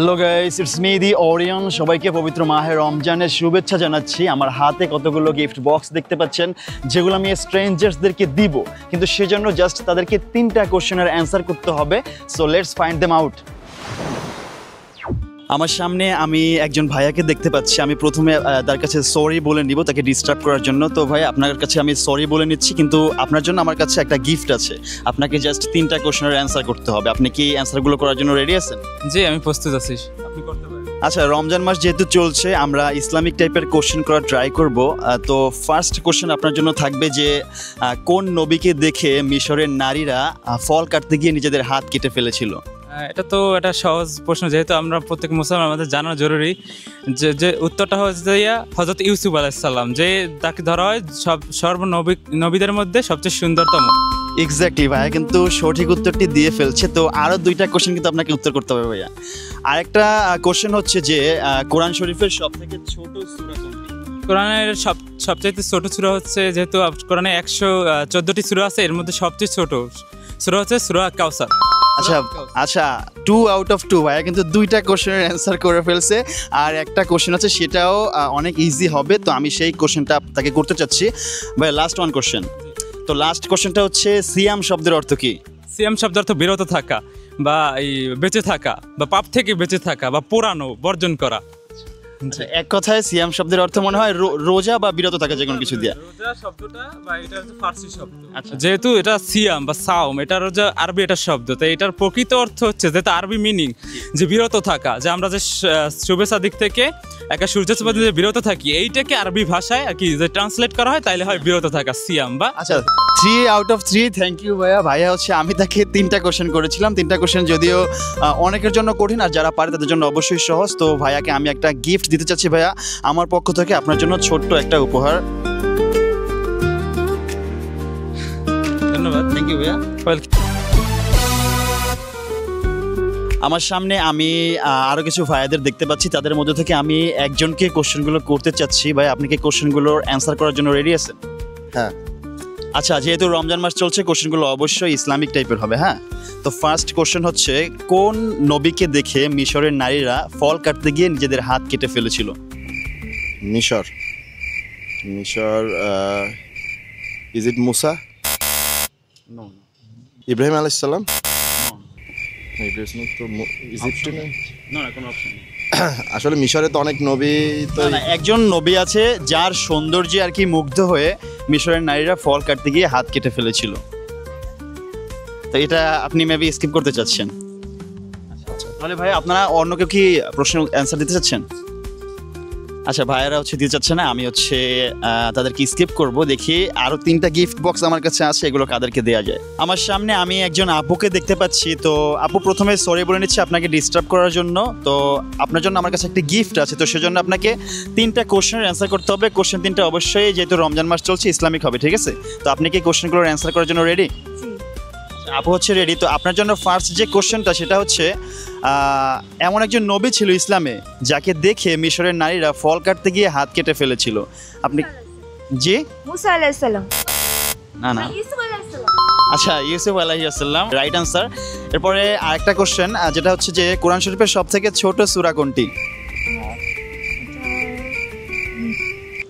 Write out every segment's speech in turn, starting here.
Hello guys, it's me the Orion. সবাইকে পবিত্র মাহে রমজানের শুভেচ্ছা জানাচ্ছি। আমার হাতে কতগুলো গিফট বক্স দেখতে পাচ্ছেন, যেগুলো আমি স্ট্রেঞ্জার্সদেরকে দিব, কিন্তু সেজন্য জাস্ট তাদেরকে 3টা কোশ্চেনের অ্যান্সার করতে হবে। So let's find them out. আমার সামনে আমি একজন ভাইয়াকে দেখতে পাচ্ছি। আমি প্রথমে তার কাছে সরি বলে নিব, তাকে ডিস্টার্ব করার জন্য। তো ভাই, আপনার কাছে আমি সরি বলে নিচ্ছি, কিন্তু আপনার জন্য আমার কাছে একটা গিফট আছে। আপনাকে জাস্ট 3টা কোশ্চেনের অ্যান্সার করতে হবে। আপনি কি অ্যান্সারগুলো করার জন্য রেডি আছেন? জি, আমি প্রস্তুত আছি। আপনি করতে পারেন। আচ্ছা, রমজান মাস যেহেতু চলছে, আমরা ইসলামিক টাইপের কোশ্চেন করার ট্রাই করব। তো ফার্স্ট কোশ্চেন আপনার জন্য থাকবে যে কোন নবীকে দেখে মিশরের নারীরা ফল কাটতে গিয়ে নিজেদের হাত কেটে ফেলেছিল? এটা তো একটা সহজ প্রশ্ন, যেহেতু আমরা প্রত্যেক মুসলমান, আমাদের জানা জরুরি। যে উত্তরটা হচ্ছে হযরত ইউসুফ আলাইহিস সালাম, যে তাকে ধরা হয় নবীদের মধ্যে সবচেয়ে সুন্দরতম। এক্স্যাক্টলি ভাইয়া, কিন্তু সঠিক উত্তরটি দিয়ে ফেলছে। তো আরও 2টা কোশ্চেন কিন্তু আপনাকে উত্তর করতে হবে ভাইয়া। আরেকটা কোশ্চেন হচ্ছে যে কোরআন শরীফের সবথেকে ছোট সূরা কোনটি? কোরআনের সবচাইতে ছোট সূরা হচ্ছে, যেহেতু কোরআনে 114টি সূরা আছে, এর মধ্যে সবচেয়ে ছোট সূরা হচ্ছে সূরা কাউসার। আচ্ছা 2 আউট অফ 2 ভাইয়া কিন্তু 2টা কোশ্চেনের অ্যান্সার করে ফেলছে। আর একটা কোশ্চেন আছে, সেটাও অনেক ইজি হবে। তো আমি সেই কোশ্চেনটা তাকে করতে চাচ্ছি ভাই। Last one question. তো লাস্ট কোশ্চেনটা হচ্ছে সিয়াম শব্দের অর্থ কি? সিয়াম শব্দের অর্থ বিরত থাকা, বা বেঁচে থাকা, বা পাপ থেকে বেঁচে থাকা, বা পোড়ানো, বর্জন করা। এক কথায় সিয়াম শব্দের অর্থ মনে হয় রোজা বা বিরত থাকা, যে কোনো কিছু দিয়ে। রোজা শব্দটা, বা এটা হচ্ছে ফার্সি শব্দ। আচ্ছা, যেহেতু এটা সিয়াম বা সাওম, এটা রোজা আরবি একটা শব্দ, তাই এটার প্রকৃত অর্থ হচ্ছে, যেটা আরবি মিনিং, যে বিরত থাকা। যে আমরা যে শুভেচ্ছা দিক থেকে একটা সূর্যাস্ত যে বিরত থাকি, এইটাকে আরবি ভাষায় আর কি যে ট্রান্সলেট করা হয়, তাইলে হয় বিরত থাকা, সিয়াম বা। আচ্ছা, 3 আউট অফ 3। থ্যাংক ইউ ভাইয়া। ভাইয়া হচ্ছে, আমি তাকে 3টা কোশ্চেন করেছিলাম। 3টা কোশ্চেন যদিও অনেকের জন্য কঠিন, আর যারা পারে তাদের জন্য অবশ্যই সহজ। তো ভাইয়াকে আমি একটা গিফট দিতে চাচ্ছি ভাইয়া, আমার পক্ষ থেকে আপনার জন্য ছোট্ট একটা উপহার। ধন্যবাদ। থ্যাংক ইউ ভাইয়া। আমার সামনে আমি আরও কিছু ভাইয়াদের দেখতে পাচ্ছি। তাদের মধ্যে থেকে আমি একজনকে কোশ্চেনগুলো করতে চাচ্ছি। ভাই, আপনি কি কোশ্চেনগুলোর অ্যান্সার করার জন্য রেডি আছেন? হ্যাঁ। আচ্ছা, যেহেতু রমজান মাস চলছে, কোশ্চেনগুলো অবশ্যই ইসলামিক টাইপের হবে। হ্যাঁ, তো ফার্স্ট কোশ্চেন হচ্ছে, কোন নবীকে দেখে মিশরের নারীরা ফল কাটতে গিয়ে নিজেদের হাত কেটে ফেলেছিল? মিশর ইজ ইট মুসা? ইব্রাহিম আলাইহিস সালাম? আসলে মিশরে তো অনেক নবী, তো একজন নবী আছে যার সৌন্দর্যে আর কি মুগ্ধ হয়ে মিশরের নারীরা ফল কাটতে গিয়ে হাত কেটে ফেলেছিল। তো এটা আপনি মেবি স্কিপ করতে চাচ্ছেন। তাহলে ভাই, আপনারা অন্য কেউ কি প্রশ্ন অ্যান্সার দিতে চাচ্ছেন? আচ্ছা, ভাইয়ারা হচ্ছে দিতে চাচ্ছে না, আমি হচ্ছে তাদেরকে স্কিপ করব। দেখি আরও 3টা গিফট বক্স আমার কাছে আছে, এগুলো কাদেরকে দেওয়া যায়। আমার সামনে আমি একজন আপুকে দেখতে পাচ্ছি। তো আপু, প্রথমে সরি বলে নিচ্ছি আপনাকে ডিস্টার্ব করার জন্য। তো আপনার জন্য আমার কাছে একটা গিফট আছে, তো সেজন্য আপনাকে 3টা কোশ্চেনের অ্যান্সার করতে হবে। কোশ্চেন 3টা অবশ্যই, যেহেতু রমজান মাস চলছে, ইসলামিক হবে, ঠিক আছে? তো আপনি কি কোশ্চেনগুলোর অ্যান্সার করার জন্য রেডি? আপু হচ্ছে রেডি। তো আপনার জন্য ফার্স্ট যে কোশ্চেনটা, সেটা হচ্ছে, এমন একজন নবী ছিল ইসলামে যাকে দেখে মিশরের নারীরা ফল কাটতে গিয়ে হাত কেটে ফেলেছিল। আপনি? জি, মুসা আলাইহিস সালাম। না। ইউসুফ আলাইহিস সালাম। আচ্ছা, ইউসুফ আলাইহিস সালাম, রাইট আনসার। এরপরে আরেকটা কোশ্চেন, যেটা হচ্ছে যে কোরআন শরীফের সবথেকে ছোট সূরা কোনটি?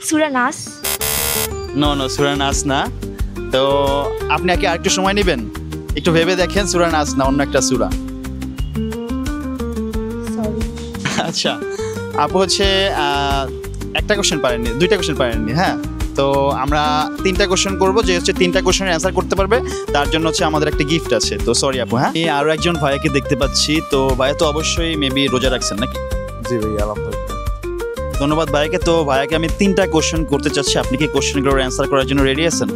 সূরা নাস। নো, সূরা নাস না। তো আপনি কি আরেকটু সময় নেবেন? একটু ভেবে দেখেন, সূরা নাস না, অন্য একটা সূরা। আচ্ছা, আপু হচ্ছে একটা কোশ্চেন পারেননি, 2টা কোশ্চেন পারেননি। হ্যাঁ, তো আমরা 3টা কোশ্চেন করবো। যে হচ্ছে 3টা কোশ্চেনের অ্যান্সার করতে পারবে, তার জন্য হচ্ছে আমাদের একটা গিফট আছে। তো সরি আপু। হ্যাঁ, আমি আরও একজন ভাইয়াকে দেখতে পাচ্ছি। তো ভাইয়া তো অবশ্যই মেবি রোজা রাখছেন নাকি? জি ভাই, আলহামদুলিল্লাহ। ধন্যবাদ ভাইয়াকে। তো ভাইয়াকে আমি 3টা কোশ্চেন করতে চাচ্ছি। আপনি কি কোশ্চেনগুলোর অ্যান্সার করার জন্য রেডি আছেন?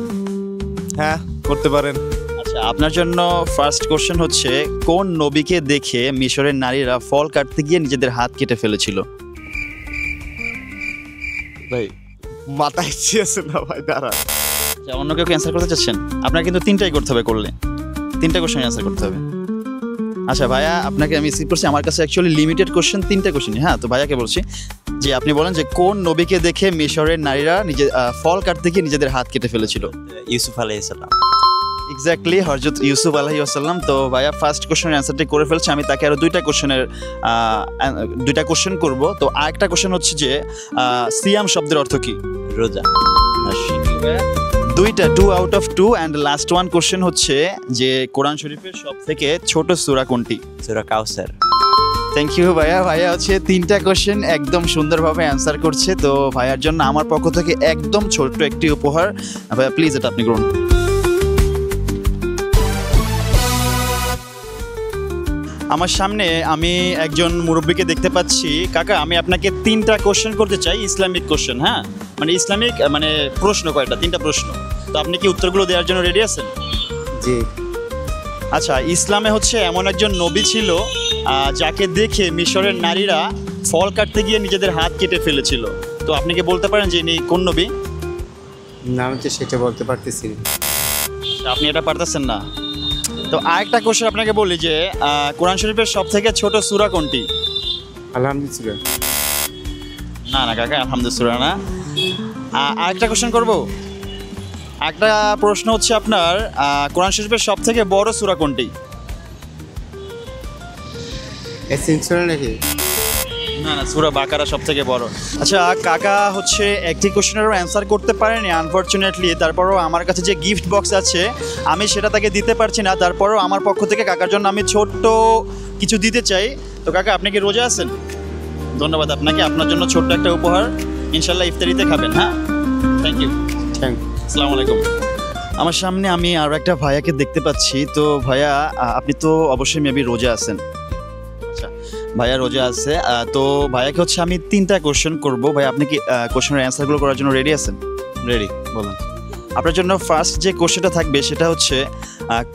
হ্যাঁ, করতে পারেন। আচ্ছা, আপনার জন্য ফার্স্ট কোশ্চেন হচ্ছে, কোন নবীকে দেখে মিশরের নারীরা ফল কাটতে গিয়ে নিজেদের হাত কেটে ফেলেছিল? ভাই মাথায় আছে না ভাই, দাঁড়া। আচ্ছা, অন্য কেউ অ্যান্সার করতে চাচ্ছেন? আপনার কিন্তু 3টাই করতে হবে, করলে 3টা কোশ্চেন অ্যান্সার করতে হবে। আচ্ছা ভাইয়া, আপনাকে আমি স্কিপ করছি। আমার কাছে অ্যাকচুয়ালি লিমিটেড কোশ্চেন, 3টা কোশ্চেন। হ্যাঁ, তো ভাইয়াকে বলছি যে আপনি বলেন যে কোন নবীকে দেখে মিশরের নারীরা ফল কাটতে গিয়ে নিজেদের হাত কেটে ফেলেছিল? ইউসুফ আলাইহিস সালাম। এক্স্যাক্টলি হযরত ইউসুফ আলাইহিস সালাম। তো ভাইয়া ফার্স্ট কোশ্চেনের অ্যান্সারটি করে ফেলছে, আমি তাকে আরো দুইটা কোশ্চেন করব। তো আরেকটা কোশ্চেন হচ্ছে যে সিয়াম শব্দের অর্থ কি? রোজা। দুইটা 2 out of 2 and last one question হচ্ছে যে কোরআন শরীফের সবথেকে ছোট সূরা কোনটি? সূরা কাউসার। থ্যাংক ইউ ভাইয়া। ভাইয়া হচ্ছে 3টা কোশ্চেন একদম সুন্দরভাবে অ্যান্সার করছে। তো ভাইয়ার জন্য আমার পক্ষ থেকে একদম ছোট্ট একটি উপহার। ভাইয়া প্লিজ এটা আপনি গ্রহণ করুন। আমার সামনে আমি একজন মুরব্বীকে দেখতে পাচ্ছি। কাকা, আমি আপনাকে 3টা কোশ্চেন করতে চাই, ইসলামিক কোশ্চেন। হ্যাঁ, মানে ইসলামিক মানে প্রশ্ন কয়টা? 3টা প্রশ্ন। তো আপনি কি উত্তরগুলো দেওয়ার জন্য রেডি আছেন? জি। আচ্ছা, ইসলামে হচ্ছে এমন একজন নবী ছিল যাকে দেখে মিশরের নারীরা ফল কাটতে গিয়ে নিজেদের হাত কেটে ফেলেছিল। তো আপনি কি বলতে পারেন যে ইনি কোন নবী? না, আমি তো সেটা বলতে পারতেছি না। আপনি এটা পারতেছেন না? তো আরেকটা কোশ্চেন আপনাকে বলি যে কোরআন শরীফের সবথেকে ছোট সূরা কোনটি? আলহামদুলিল্লাহ। না না কাকা, আলহামদুলিল্লাহ না। আরেকটা কোশ্চেন করব। একটা প্রশ্ন হচ্ছে আপনার কোরআন শরীফের সবথেকে বড় সূরা কোনটি? এসেনশিয়াল নাকি? না না, সূরা বাকারা সবথেকে বড়। আচ্ছা কাকা হচ্ছে একটি কোশ্চেনেরও অ্যান্সার করতে পারেনি আনফরচুনেটলি। তারপরও আমার কাছে যে গিফট বক্স আছে আমি সেটা তাকে দিতে পারছি না। তারপরও আমার পক্ষ থেকে কাকার জন্য আমি ছোট্ট কিছু দিতে চাই। তো কাকা, আপনি কি রোজা আছেন? ধন্যবাদ আপনাকে। আপনার জন্য ছোট্ট একটা উপহার, ইনশাল্লাহ ইফতারিতে খাবেন। হ্যাঁ, থ্যাংক ইউ। Thank you. আসসালামু আলাইকুম। আমার সামনে আমি আরও একটা ভাইয়াকে দেখতে পাচ্ছি। তো ভাইয়া আপনি তো অবশ্যই মেবি রোজা আছেন। আচ্ছা, ভাইয়া রোজা আছে। তো ভাইয়াকে হচ্ছে আমি 3টা কোশ্চেন করব। ভাই আপনি কি কোশ্চেনের অ্যান্সারগুলো করার জন্য রেডি আছেন? রেডি, বলুন। আপনার জন্য ফার্স্ট যে কোশ্চেনটা থাকবে সেটা হচ্ছে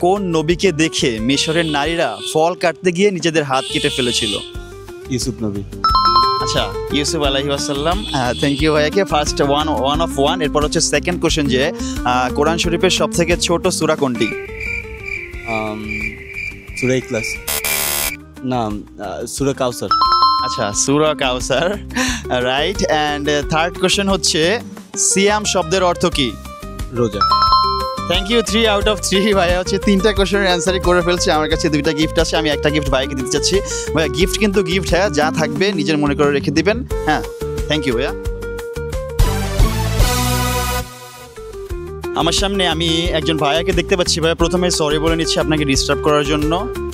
কোন নবীকে দেখে মিশরের নারীরা ফল কাটতে গিয়ে নিজেদের হাত কেটে ফেলেছিল? ইউসুফ নবী। আচ্ছা, ইউসুফ আলাইহিস সালাম। থ্যাংক ইউ ভাইয়াকে। First one of one. এরপর হচ্ছে সেকেন্ড কোশ্চেন যে কোরআন শরীফের সবথেকে ছোট সূরা কোনটি? সূরা ইখলাস। না, সূরা কাউসার। আচ্ছা, সূরা কাউসার, রাইট। অ্যান্ড থার্ড কোশ্চেন হচ্ছে সিয়াম শব্দের অর্থ কি? রোজা। Thank you. 3 আউট অফ 3 ভাইয়া হচ্ছে 3টা কোশ্চেনের অ্যান্সারই করে ফেলছে। আমার কাছে 2টা গিফট আছে, আমি একটা গিফট ভাইয়াকে দিতে চাচ্ছি। ভাইয়া গিফট কিন্তু গিফট, হ্যাঁ, যা থাকবে নিজের মনে করে রেখে দিবেন। হ্যাঁ, থ্যাংক ইউ ভাইয়া। আমার সামনে আমি একজন ভাইয়াকে দেখতে পাচ্ছি। ভাইয়া প্রথমে সরি বলে নিচ্ছি আপনাকে ডিস্টার্ব করার জন্য।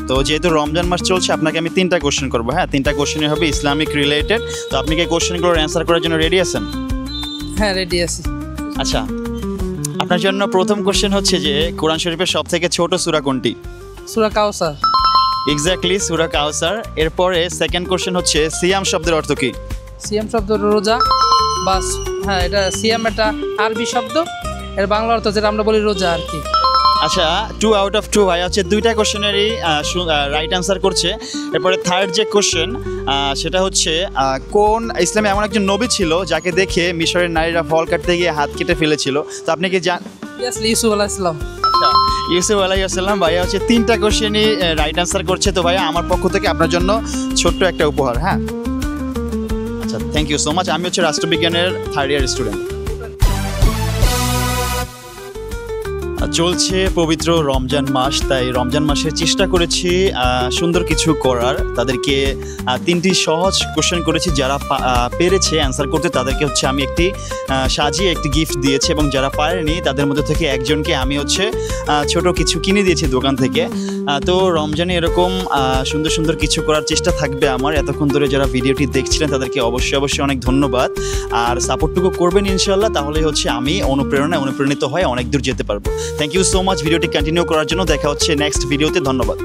তো যেহেতু রমজান মাস চলছে আপনাকে আমি 3টা কোশ্চেন করবো। হ্যাঁ, 3টা কোশ্চেনই হবে ইসলামিক রিলেটেড। তো আপনি কি কোশ্চেনগুলোর অ্যান্সার করার জন্য রেডি আছেন? হ্যাঁ, রেডি আছি। আচ্ছা, আপনার জন্য প্রথম কোশ্চেন হচ্ছে যে কোরআন শরীফের সবথেকে ছোট সূরা কোনটি? সূরা কাউসার। এক্স্যাক্টলি, সূরা কাউসার। এরপরে সেকেন্ড কোশ্চেন হচ্ছে সিয়াম শব্দের অর্থ কি? সিয়াম শব্দ রোজা। বাস, হ্যাঁ, এটা সিয়াম একটা আরবি শব্দ, এর বাংলা অর্থ যেটা আমরা বলি রোজা আর কি। আচ্ছা, 2 আউট অফ 2 ভাই হচ্ছে 2টা কোশ্চেনেরই রাইট অ্যান্সার করছে। এরপরে থার্ড যে কোশ্চেন সেটা হচ্ছে কোন ইসলামে এমন একজন নবী ছিল যাকে দেখে মিশরের নারীরা ফল কাটতে গিয়ে হাত কেটে ফেলেছিল? তো আপনি কি ইউসুফ আলাইহিস সালাম। আচ্ছা, ইউসুফ আলাইহিস সালাম। ভাইয়া হচ্ছে 3টা কোশ্চেনই রাইট অ্যান্সার করছে। তো ভাইয়া আমার পক্ষ থেকে আপনার জন্য ছোট্ট একটা উপহার। হ্যাঁ, আচ্ছা, থ্যাংক ইউ সো মাচ। আমি হচ্ছে রাষ্ট্রবিজ্ঞানের 3rd ইয়ার স্টুডেন্ট। চলছে পবিত্র রমজান মাস, তাই রমজান মাসে চেষ্টা করেছি সুন্দর কিছু করার। তাদেরকে 3টি সহজ কোশ্চেন করেছি, যারা পেরেছে অ্যান্সার করতে তাদেরকে হচ্ছে আমি একটি সাজিয়ে একটি গিফট দিয়েছি, এবং যারা পারেনি তাদের মধ্যে থেকে একজনকে আমি হচ্ছে ছোট কিছু কিনে দিয়েছি দোকান থেকে। তো রমজানে এরকম সুন্দর সুন্দর কিছু করার চেষ্টা থাকবে আমার। এতক্ষণ ধরে যারা ভিডিওটি দেখছিলেন তাদেরকে অবশ্যই অনেক ধন্যবাদ। আর সাপোর্টটুকু করবেন ইনশাল্লাহ, তাহলে হচ্ছে আমি অনুপ্রাণিত হয়ে অনেক দূর যেতে পারবো। থ্যাংক ইউ সো মাচ ভিডিওটি কন্টিনিউ করার জন্য। দেখা হচ্ছে নেক্সট ভিডিওতে। ধন্যবাদ।